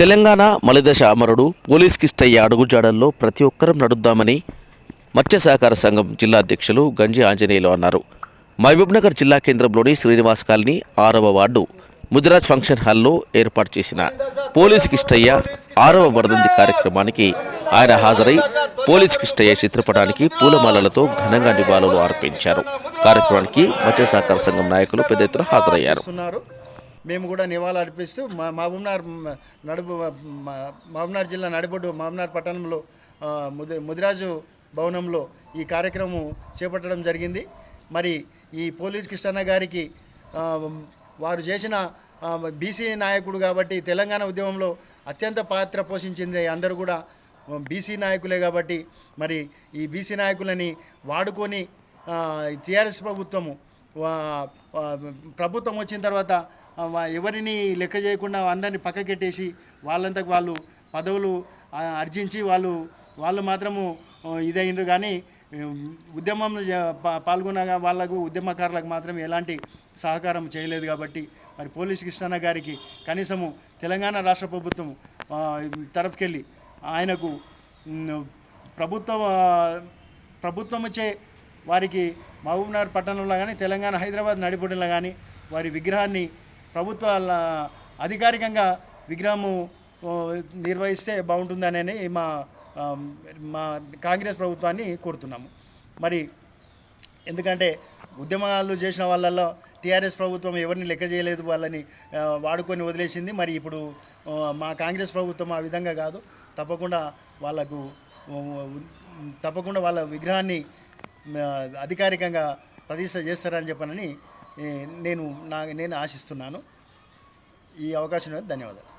తెలంగాణ మలిదశ అమరుడు పోలీస్ కిష్టయ్య అడుగుజాడల్లో ప్రతి ఒక్కరం నడుద్దామని మత్స్య సహకార సంఘం జిల్లా అధ్యక్షులు గంజి ఆంజనేయులు అన్నారు. మహబూబ్నగర్ జిల్లా కేంద్రంలోని శ్రీనివాస్ కాలనీ 6వ వార్డు ముదిరాజ్ ఫంక్షన్ హాల్లో ఏర్పాటు చేసిన పోలీస్ కిష్టయ్య 6వ వర్ధంతి కార్యక్రమానికి ఆయన హాజరై పోలీస్ కిష్టయ్య చిత్రపటానికి పూలమాలలతో ఘనంగా నివాళులు అర్పించారు. కార్యక్రమానికి మత్స్య సహకార సంఘం నాయకులు పెద్ద ఎత్తున హాజరయ్యారు. మేము కూడా నివాళులు అర్పిస్తూ మహబూబ్నగర్ జిల్లా నడిబొడ్డు మహబూబ్నగర్ పట్టణంలో ముదిరాజు భవనంలో ఈ కార్యక్రమం చేపట్టడం జరిగింది. మరి ఈ పోలీస్ కృష్ణన్న గారికి వారు చేసిన బీసీ నాయకుడు కాబట్టి తెలంగాణ ఉద్యమంలో అత్యంత పాత్ర పోషించింది. అందరూ కూడా బీసీ నాయకులే కాబట్టి మరి ఈ బీసీ నాయకులని వాడుకొని టీఆర్ఎస్ ప్రభుత్వం వచ్చిన తర్వాత ఎవరిని లెక్క చేయకుండా అందరినీ పక్కకెట్టేసి వాళ్ళంతకు వాళ్ళు పదవులు అర్జించి వాళ్ళు మాత్రము ఇదైండ్రు. కానీ ఉద్యమంలో పాల్గొన్న వాళ్ళకు ఉద్యమకారులకు మాత్రం ఎలాంటి సహకారం చేయలేదు. కాబట్టి మరి పోలీస్ కృష్ణన్న గారికి కనీసము తెలంగాణ రాష్ట్ర ప్రభుత్వం తరఫుకెళ్ళి ఆయనకు ప్రభుత్వం వచ్చే వారికి మహబూబ్నగర్ పట్టణంలో కానీ తెలంగాణ హైదరాబాద్ నడిబొడ్డులో కానీ వారి విగ్రహాన్ని ప్రభుత్వాల అధికారికంగా విగ్రహము నిర్వహిస్తే బాగుంటుందనే మా కాంగ్రెస్ ప్రభుత్వాన్ని కోరుతున్నాము. మరి ఎందుకంటే ఉద్యమాలు చేసిన వాళ్ళల్లో టీఆర్ఎస్ ప్రభుత్వం ఎవరిని లెక్క చేయలేదు, వాళ్ళని వాడుకొని వదిలేసింది. మరి ఇప్పుడు మా కాంగ్రెస్ ప్రభుత్వం ఆ విధంగా కాదు, తప్పకుండా వాళ్ళ విగ్రహాన్ని అధికారికంగా ప్రతిష్ట చేస్తారని చెప్పనని నేను ఆశిస్తున్నాను. ఈ అవకాశం ధన్యవాదాలు.